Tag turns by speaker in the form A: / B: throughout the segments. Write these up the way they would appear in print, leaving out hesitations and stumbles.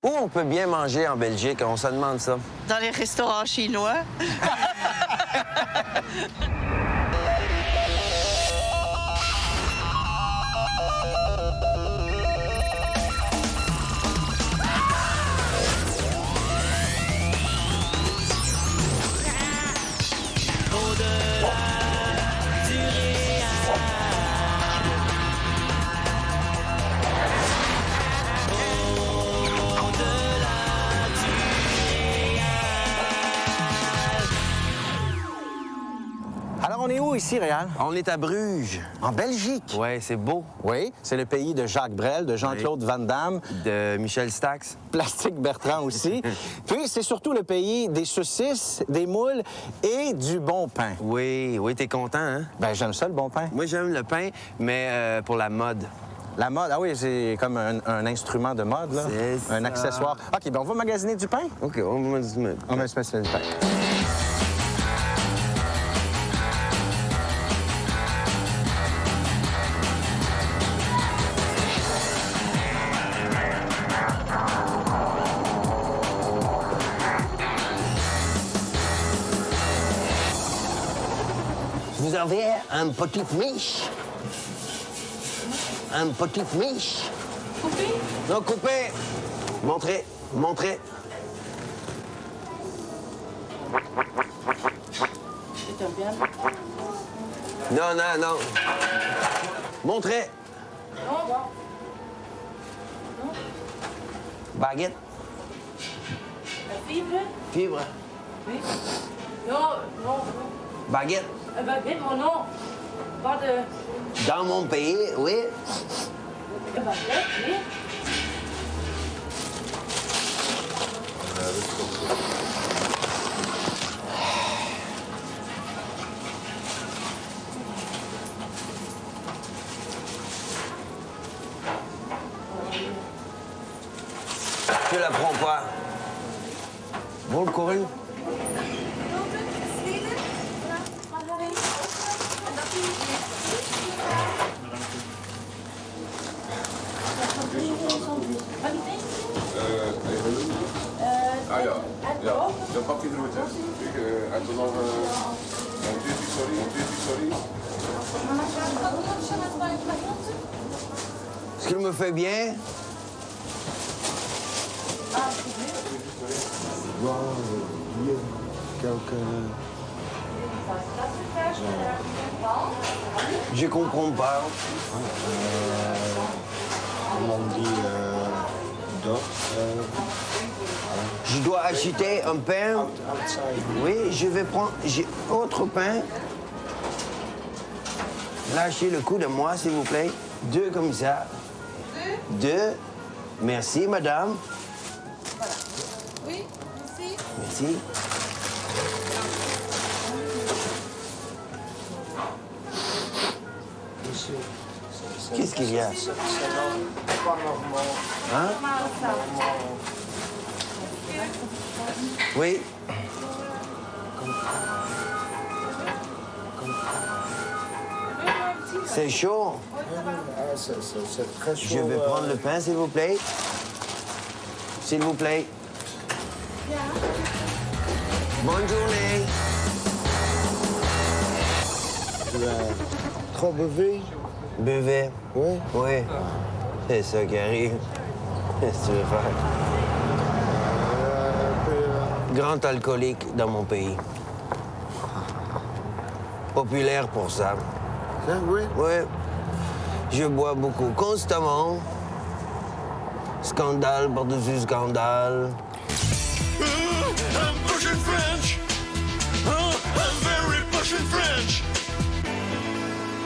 A: Où on peut bien manger en Belgique? On se demande ça.
B: Dans les restaurants chinois.
C: Alors, on est où ici, Réal?
A: On est à Bruges.
C: En Belgique.
A: Ouais, c'est beau.
C: Oui, c'est le pays de Jacques Brel, de Jean-Claude Van Damme,
A: De Michel Stax.
C: Plastique Bertrand aussi. Puis, c'est surtout le pays des saucisses, des moules et du bon pain.
A: Oui, oui, t'es content, hein?
C: Ben, j'aime ça, le bon pain.
A: Moi, j'aime le pain, mais pour la mode.
C: La mode, ah oui, c'est comme un instrument de mode, là.
A: C'est
C: un
A: ça.
C: accessoire. OK, ben on va magasiner du pain.
A: OK, on va se mettre.
C: On va se mettre du pain.
A: Vous avez un petit miche? Un petit miche?
D: Coupé?
A: Non, coupé. Montrez, montrez.
D: C'est un bien.
A: Non, non, non. Montrez.
D: Non.
A: Baguette,
D: La fibre?
A: fibre,
D: Oui. Non.
A: baguette.
D: Un baguette, mon nom. Pas de.
A: Dans mon pays, oui.
D: Un baguette, oui.
A: Tu la prends pas. Bon, Corinne?
E: Ah ja, dan pak je er wat uit. En dan nog een tutti sorry.
A: Est-ce qu'il me fait bien? Je comprends pas.
F: Comment on dit d'or
A: Je dois acheter un pain. Oui, je vais prendre. J'ai autre pain. Lâchez le coup de moi, s'il vous plaît. 2 comme ça. 2. Merci, madame.
G: Oui, merci.
A: Merci. Qu'est-ce qu'il y a? Hein? Oui. C'est chaud.
F: C'est très chaud.
A: Je vais prendre le pain, s'il vous plaît. S'il vous plaît. Bonne journée.
F: Tu as trop buvé?
A: Buvez.
F: Oui.
A: Oui. C'est ça qui arrive. Qu'est-ce que tu veux faire? Grand alcoolique dans mon pays. Populaire pour ça.
F: Oui.
A: Oui. Je bois beaucoup, constamment. Scandale par-dessus scandale.
H: I'm pushing French. Oh, I'm very pushing French.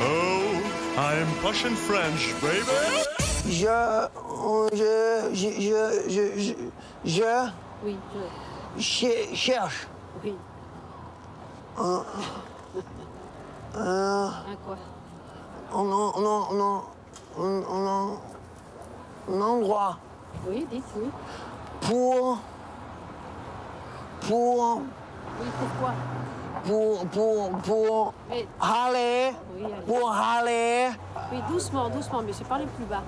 H: Oh, I'm pushing French, baby.
G: Oui,
A: Cherche.
G: oui.
A: Un
G: quoi?
A: un endroit
G: Oui, dites, oui.
A: pour
G: Oui, pourquoi? Mais-
A: aller,
G: Oui, allez.
A: pour aller,
G: Oui, doucement, doucement, mais je parle plus bas.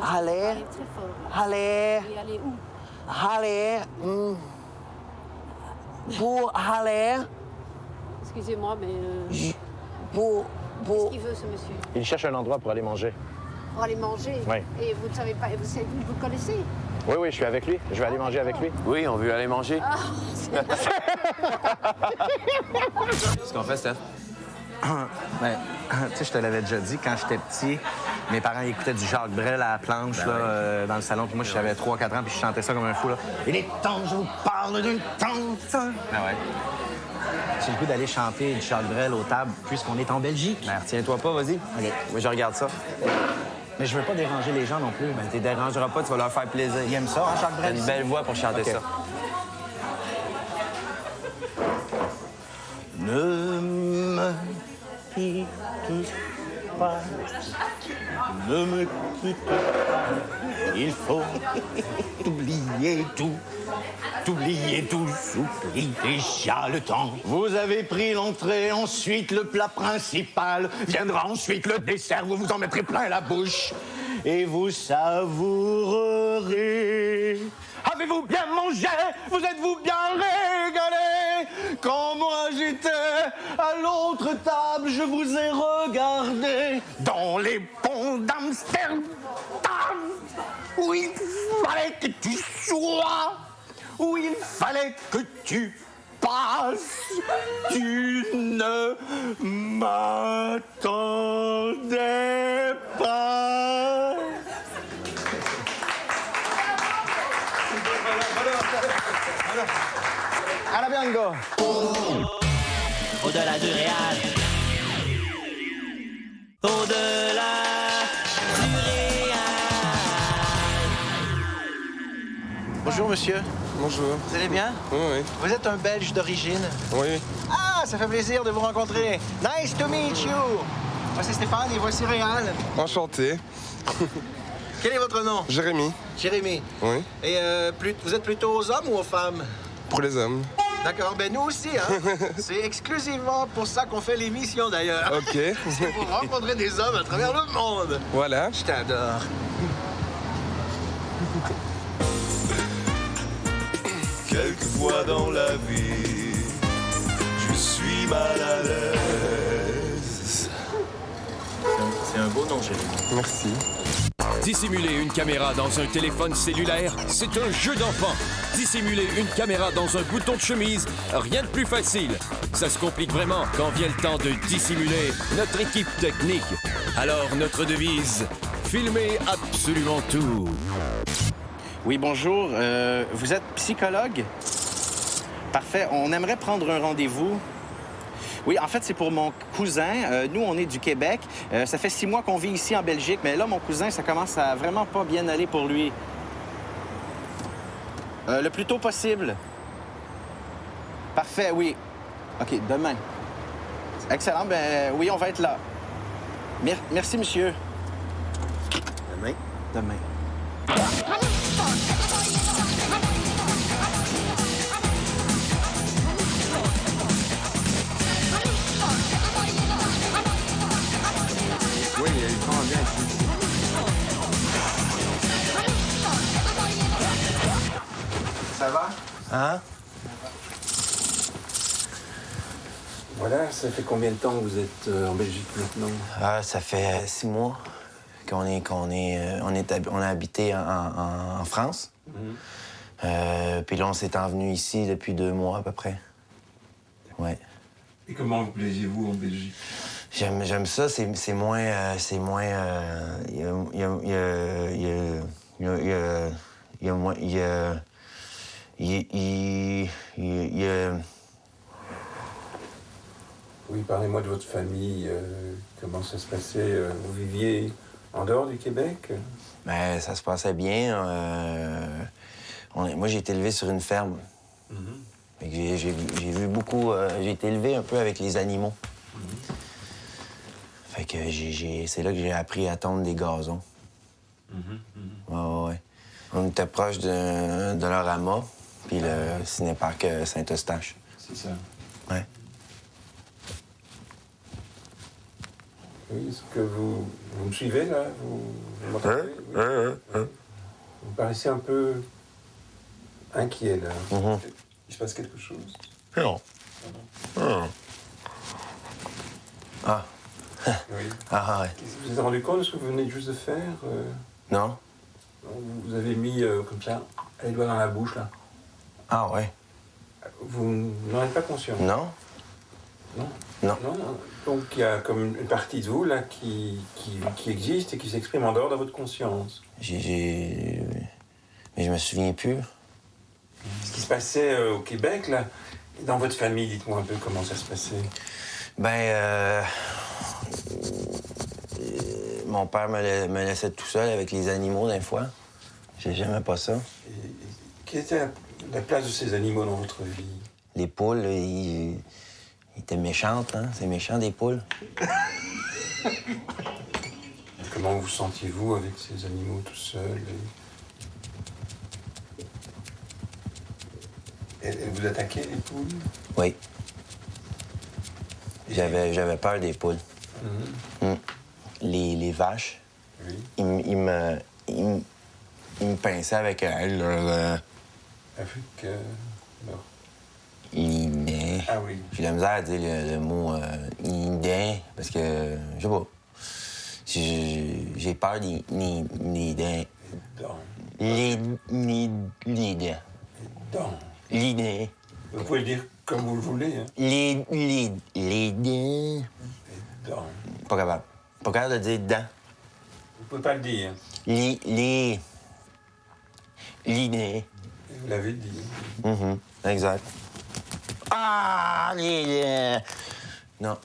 A: aller,
G: Parlez très fort.
A: aller,
G: Oui, allez où?
C: aller... pour aller...
G: Excusez-moi, mais...
C: Pour...
G: Qu'est-ce qu'il veut, ce monsieur?
C: Il cherche un endroit pour aller manger.
G: Pour aller manger?
C: Oui.
G: Et vous ne savez pas... Vous le connaissez?
C: Oui, oui, je suis avec lui. Je vais aller manger avec lui.
A: Oui, on veut aller manger.
I: Qu'est-ce qu'on fait, Steph?
C: Ben, tu sais, je te l'avais déjà dit, quand j'étais petit, mes parents écoutaient du Jacques Brel à la planche là, dans le salon. Puis moi, j'avais 3-4 ans, puis je chantais ça comme un fou. Là. Il est temps, je vous parle d'une tante.
I: Ah ouais.
C: J'ai le goût d'aller chanter du Jacques Brel aux tables, puisqu'on est en Belgique.
I: Ben, retiens-toi pas, vas-y.
C: OK.
I: Moi, je regarde ça.
C: Mais je veux pas déranger les gens non plus.
I: Ben, t'es dérangeras pas, tu vas leur faire plaisir.
C: Ils aiment ça, hein, Jacques
I: T'as
C: Brel?
I: une belle voix pour chanter
C: OK.
I: ça.
C: Ne me quitte pas, ne me quitte pas, il faut oublier tout, oublie déjà le temps. Vous avez pris l'entrée, ensuite le plat principal, viendra ensuite le dessert, vous vous en mettrez plein la bouche et vous savourerez. Avez-vous bien mangé? Vous êtes-vous bien régalé? Quand moi j'étais à l'autre table, je vous ai regardé dans les ponts d'Amsterdam. Où il fallait que tu sois, où il fallait que tu passes. Tu ne m'attendais pas. À la bianco.
H: Au-delà du réel. Au-delà du réel.
C: Bonjour, monsieur.
E: Bonjour.
C: Vous allez bien?
E: Oui, oui.
C: Vous êtes un Belge d'origine?
E: Oui.
C: Ah, ça fait plaisir de vous rencontrer. Nice to meet you. Moi, c'est Stéphane et voici Réal.
E: Enchanté.
C: Quel est votre nom?
E: Jérémy.
C: Jérémy.
E: Oui.
C: Et vous êtes plutôt aux hommes ou aux femmes?
E: Pour les hommes.
C: D'accord, ben nous aussi, hein. C'est exclusivement pour ça qu'on fait l'émission, d'ailleurs.
E: Ok.
C: C'est pour rencontrer des hommes à travers le monde.
E: Voilà.
C: Je t'adore.
H: Quelquefois dans la vie, je suis mal à l'aise.
C: C'est un beau nom, Jérémy.
E: Merci.
J: Dissimuler une caméra dans un téléphone cellulaire, c'est un jeu d'enfant. Dissimuler une caméra dans un bouton de chemise, rien de plus facile. Ça se complique vraiment quand vient le temps de dissimuler notre équipe technique. Alors, notre devise, filmez absolument tout.
C: Oui, bonjour. Vous êtes psychologue? Parfait. On aimerait prendre un rendez-vous. Oui, en fait, c'est pour mon cousin. Nous, on est du Québec. Ça fait 6 mois qu'on vit ici en Belgique, mais là, mon cousin, ça commence à vraiment pas bien aller pour lui. Le plus tôt possible. Parfait, oui. OK, demain. Excellent. Ben oui, on va être là. Merci, monsieur.
A: Demain?
C: Demain.
A: Oui, il est vraiment bien ici.
C: Ça va?
A: Hein?
F: Voilà, ça fait combien de temps que vous êtes en Belgique maintenant?
A: Ah, ça fait 6 mois on a habité en France. Puis là, on s'est envenu ici depuis 2 mois à peu près. Ouais.
E: Et comment vous plaisiez-vous en Belgique?
A: J'aime ça, c'est moins...
F: Oui, parlez-moi de votre famille. Comment ça se passait? Vous viviez en dehors du Québec?
A: Ben, ça se passait bien. Moi, j'ai été élevé sur une ferme. Fait que j'ai vu beaucoup... j'ai été élevé un peu avec les animaux. Fait que c'est là que j'ai appris à tondre des gazons. Ouais. On était proche de leur amas, puis le cinéparc Saint-Eustache.
F: C'est ça.
A: Ouais.
F: Oui, est-ce que vous me suivez, là? Vous m'entendez? Oui. Vous paraissez un peu inquiet, là.
A: Mhm.
F: Il se passe quelque chose?
A: Non. Ah.
F: Oui.
A: Ah, ouais.
F: Vous vous êtes rendu compte de ce que vous venez juste de faire?
A: Non?
F: Vous avez mis, comme ça, les doigts dans la bouche, là.
A: Ah, ouais.
F: Vous n'en êtes pas conscient?
A: Non?
F: Non.
A: Non.
F: Non. Donc il y a comme une partie de vous là qui existe et qui s'exprime en dehors de votre conscience.
A: Mais je me souviens plus.
F: Ce qui se passait au Québec, là, dans votre famille, dites-moi un peu comment ça se passait.
A: Ben, mon père me laissait tout seul avec les animaux, des fois. J'aimais pas ça.
F: Quelle était la place de ces animaux dans votre vie?
A: Les poules, là, ils étaient méchantes, hein? C'est méchant, des poules.
F: Comment vous sentiez-vous avec ces animaux tout seuls? Elles vous attaquaient, les poules?
A: Oui. J'avais peur des poules.
F: Mhm.
A: Les vaches,
F: Oui.
A: ils me pinçaient avec elles.
F: Avec leur... Ah oui.
A: J'ai la misère à dire le mot dents, parce que, je sais pas. J'ai peur des dents.
F: Dents.
A: Les dents.
F: Dents.
A: Les dents.
F: Vous pouvez le dire comme vous le voulez. Hein.
A: Les dents.
F: Les dents.
A: Pas capable. Pas capable de dire dents.
F: Vous pouvez pas le dire.
A: Les dents.
F: Vous l'avez dit.
A: Mhm, exact. Ah, les dents. Non.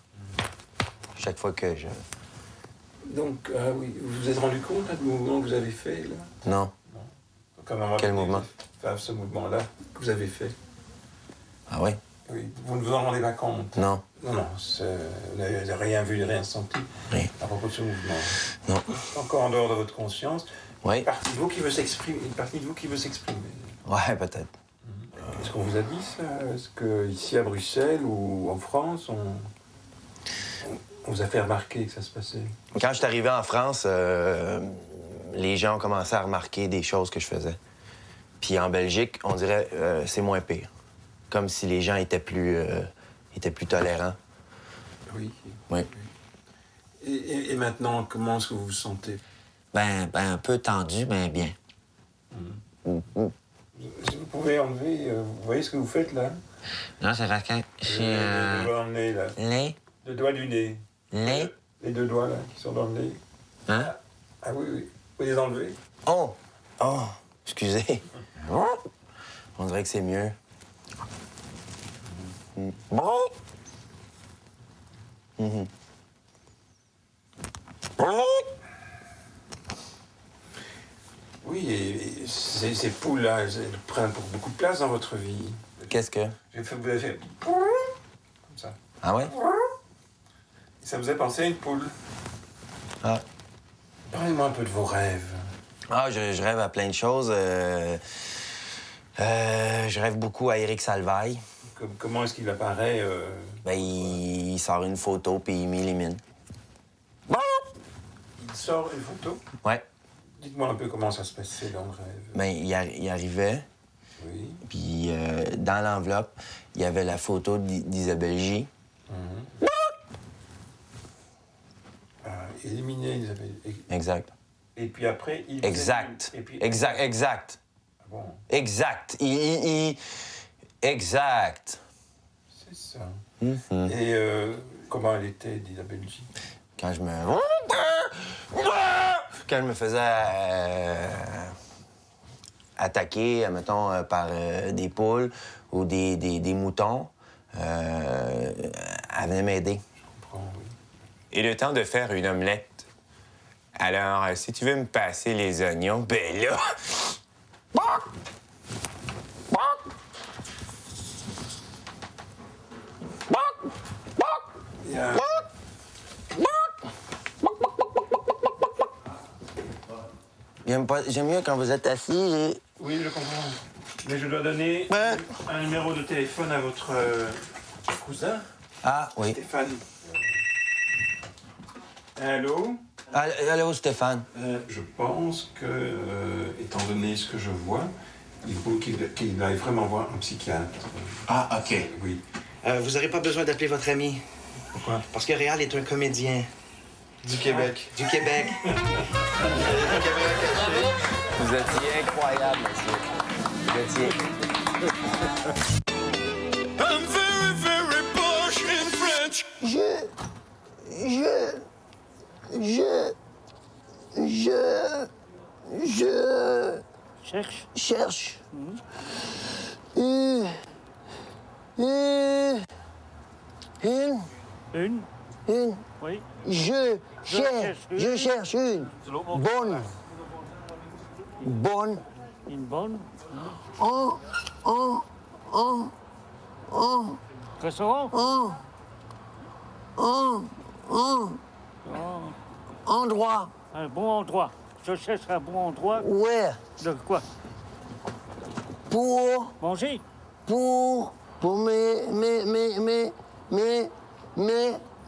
A: Chaque fois que je...
F: Donc, ah oui, vous vous êtes rendu compte là, du mouvement que vous avez fait, là?
A: Non. Quel mouvement?
F: Enfin, ce mouvement-là que vous avez fait.
A: Ah oui?
F: Oui, vous ne vous en rendez pas compte?
A: Non.
F: Non, vous n'avez rien vu, rien senti
A: Oui.
F: à propos de ce mouvement.
A: Non.
F: Encore en dehors de votre conscience,
A: Oui.
F: une partie de vous qui veut s'exprimer.
A: Ouais, peut-être.
F: Est-ce qu'on vous a dit ça? Est-ce qu'ici à Bruxelles ou en France, on vous a fait remarquer que ça se passait?
A: Quand je suis arrivé en France, les gens ont commencé à remarquer des choses que je faisais. Puis en Belgique, on dirait c'est moins pire. Comme si les gens étaient plus tolérants.
F: Oui.
A: Oui.
F: Et maintenant, comment est-ce que vous vous sentez?
A: Ben un peu tendu, mais bien.
F: Vous pouvez enlever, vous voyez ce que vous faites là?
A: Non, c'est parce que j'ai
F: Les doigts dans le nez là.
A: nez.
F: Le doigt du nez.
A: Nez.
F: Les deux doigts là qui sont dans le nez.
A: Hein?
F: Ah oui, oui. Vous les enlevez?
A: Oh! Oh! Excusez. On dirait que c'est mieux. Bon! Mhm.
F: Oui, et ces poules-là, elles prennent beaucoup de place dans votre vie.
A: Qu'est-ce que?
F: Vous avez fait comme ça.
A: Ah ouais?
F: Et ça vous a pensé à une poule.
A: Ah.
F: Parlez-moi un peu de vos rêves.
A: Ah, je rêve à plein de choses. Je rêve beaucoup à Éric Salvaille.
F: Comment est-ce qu'il apparaît?
A: Ben, il sort une photo puis il m'élimine.
F: Il sort une photo?
A: Ouais.
F: Dites-moi un peu comment ça se passait dans le rêve.
A: Ben, il arrivait.
F: Oui.
A: Puis dans l'enveloppe, il y avait la photo d'Isabelle J.
F: Mhm. Éliminé, Isabelle.
A: Exact.
F: Et puis après, il...
A: Exact.
F: Et puis...
A: Exact.
F: Ah bon?
A: Exact. Exact.
F: C'est ça.
A: Mm-hmm.
F: Et comment elle était, Isabelle J?
A: Quand je me faisais attaquer, mettons, par des poules ou des moutons, elle venait m'aider.
F: Je comprends, oui.
K: Et le temps de faire une omelette. Alors, si tu veux me passer les oignons, ben là...
A: J'aime mieux quand vous êtes assis.
F: Oui, je comprends. Mais je dois donner un numéro de téléphone à votre cousin.
A: Ah, oui.
F: Stéphane. Allô?
A: Allô, Stéphane.
F: Je pense que, étant donné ce que je vois, Il faut qu'il aille vraiment voir un psychiatre.
C: Ah, OK.
F: Oui.
C: Vous n'aurez pas besoin d'appeler votre ami.
F: Pourquoi?
C: Parce que Réal est un comédien.
F: Du Québec.
C: Du Québec.
A: Vous étiez incroyable, monsieur. Vous étiez...
H: I'm very, very posh in French.
L: Cherche. Une.
D: Oui.
L: Je cherche une. Bonne.
D: Une bonne. Restaurant.
L: Endroit.
D: Un bon endroit. Je cherche un bon endroit.
L: Ouais.
D: De quoi?
L: Pour
D: Manger.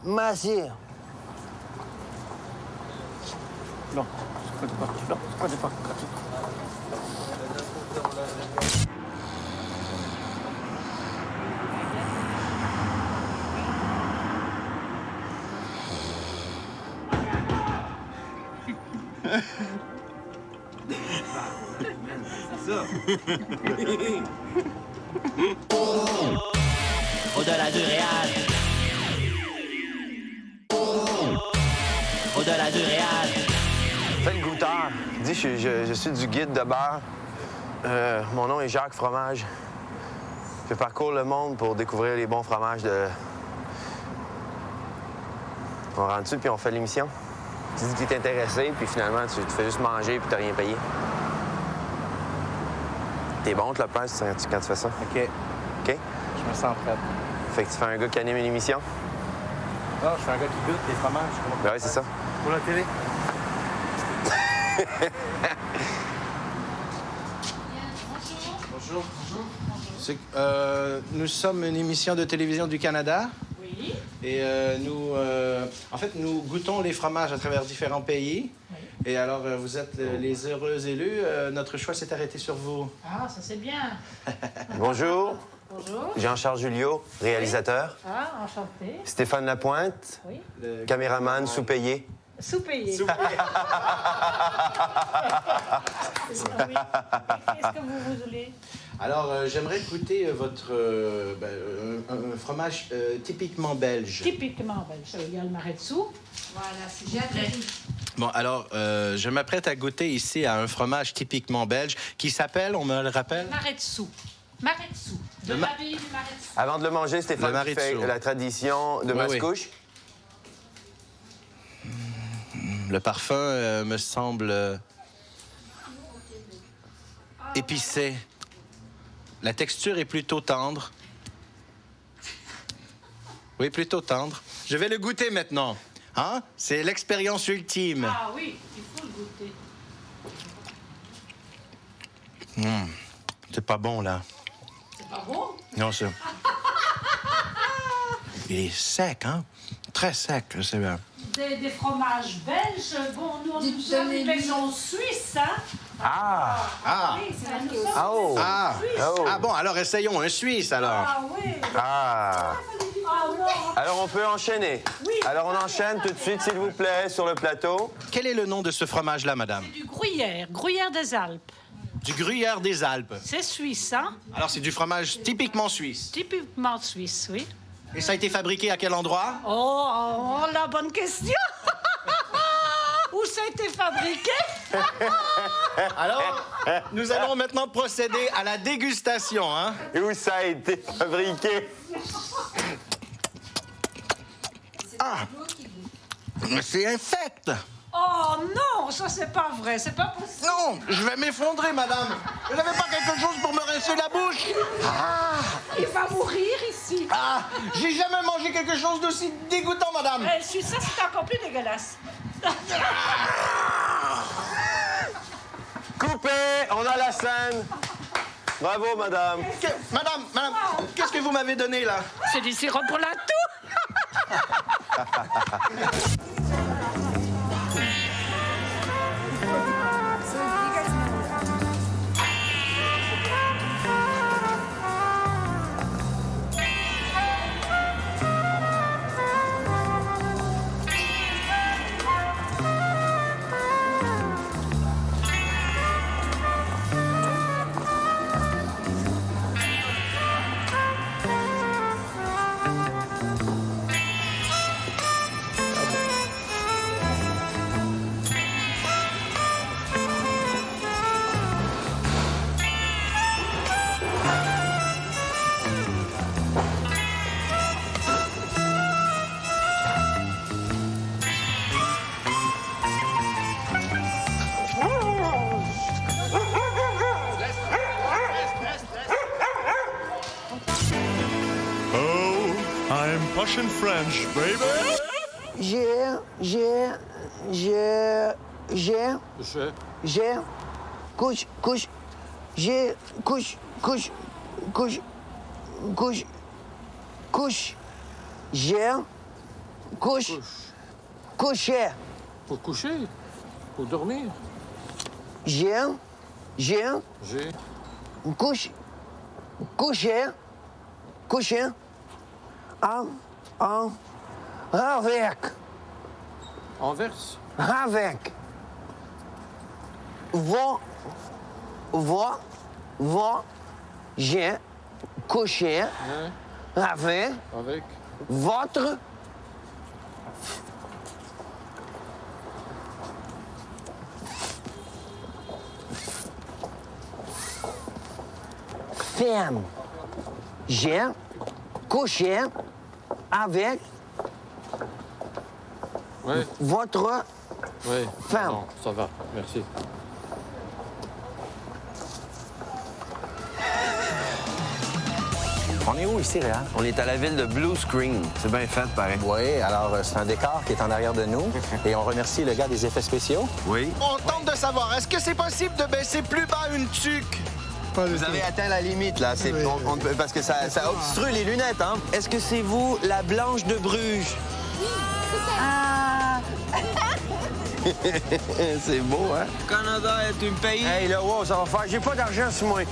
L: m'asseoir.
D: Non, je connais pas. Non, je connais pas.
M: Au-delà du réal. Au-delà du réal.
A: Fais le goûteur. Dis, je suis du guide de bar. Mon nom est Jacques Fromage. Je parcours le monde pour découvrir les bons fromages de... On rentre dessus, puis on fait l'émission. Tu dis que t'es intéressé, puis finalement, tu te fais juste manger, puis t'as rien payé. T'es bon, te le pince, quand tu fais ça? OK. OK?
C: Je me sens prêt.
A: Fait que tu fais un gars qui anime une émission?
C: Non, je suis un gars qui goûte des fromages.
A: Ben oui, c'est ça.
C: Pour la télé. Bonjour. Nous sommes une émission de télévision du Canada.
D: Oui.
C: Et nous goûtons les fromages à travers différents pays.
D: Oui.
C: Et alors, vous êtes les heureux élus. Notre choix s'est arrêté sur vous.
D: Ah, ça c'est bien.
A: Bonjour.
D: Bonjour.
A: Jean-Charles Julliot, réalisateur.
D: Ah, enchanté.
A: Stéphane Lapointe,
D: Oui.
A: caméraman sous-payé.
D: Sous-payé. Oui. Qu'est-ce que vous voulez?
C: Alors, j'aimerais goûter votre un fromage typiquement belge.
D: Typiquement belge. Il y a le marais dessous. Voilà, c'est bien prêt.
C: Bon, alors, je m'apprête à goûter ici à un fromage typiquement belge qui s'appelle, on me le rappelle?
D: Marais dessous. Marais dessous. De
C: Le
D: l'abbaye du marais dessous.
A: Avant de le manger, Stéphane,
C: Le
A: tu fais
C: Maritzu.
A: la tradition de
C: Oui,
A: Mascouche.
C: Le parfum me semble épicé. La texture est plutôt tendre. Oui, plutôt tendre. Je vais le goûter maintenant. Hein? C'est l'expérience ultime.
D: Ah oui, il faut le goûter.
C: C'est pas bon, là.
D: C'est pas bon?
C: Non, c'est... Il est sec, hein? Très sec, c'est bien.
D: Des fromages belges. Bon, nous sommes une maison suisse, hein?
C: Ah!
D: Oui, c'est la nous
A: Ah, oh.
D: sommes
C: Ah!
D: suisse.
A: Oh.
C: Ah bon, alors essayons un Suisse, alors.
D: Ah oui.
A: Ah!
D: Ah non.
A: Alors, on peut enchaîner.
D: Oui.
A: Alors, on enchaîne tout de suite, s'il vous plaît, sur le plateau.
C: Quel est le nom de ce fromage-là, madame?
D: Du gruyère, gruyère des Alpes.
C: Du gruyère des Alpes.
D: C'est suisse, hein?
C: Alors, c'est du fromage typiquement suisse.
D: Typiquement suisse, oui.
C: Et ça a été fabriqué à quel endroit?
D: Oh, la bonne question! Où ça a été fabriqué?
C: Alors, nous allons maintenant procéder à la dégustation, hein?
A: Et où ça a été fabriqué?
C: Ah! Mais c'est infect!
D: Oh non, ça c'est pas vrai, c'est pas possible.
C: Non, je vais m'effondrer, madame. Vous n'avez pas quelque chose pour me rincer la bouche?
D: Ah, il va mourir ici.
C: Ah, j'ai jamais mangé quelque chose d'aussi dégoûtant, madame.
D: Je suis ça, c'est encore plus dégueulasse.
A: Coupé! On a la scène. Bravo, madame.
C: Madame, qu'est-ce que vous m'avez donné, là?
D: C'est du sirop pour la toux.
H: I'm pushing French, baby.
L: Couche. Coucher.
F: Pour coucher? Pour dormir? Coucher.
L: Avec.
F: Avec.
L: J'ai couché avec votre femme. J'ai couché avec votre femme.
F: Non, ça va, merci.
I: On est où ici, Réal? On est à la ville de Blue Screen. C'est bien fait, pareil.
N: Oui, alors c'est un décor qui est en arrière de nous et on remercie le gars des effets spéciaux.
I: Oui.
C: On tente de savoir, est-ce que c'est possible de baisser plus bas une tuque?
I: Vous avez atteint la limite, là. Parce que ça obstrue les lunettes, hein? Est-ce que c'est vous, la Blanche de Bruges?
B: Ah!
I: C'est beau, hein? Canada est un pays...
L: Hey, là, wow, ça va faire. J'ai pas d'argent sur moi.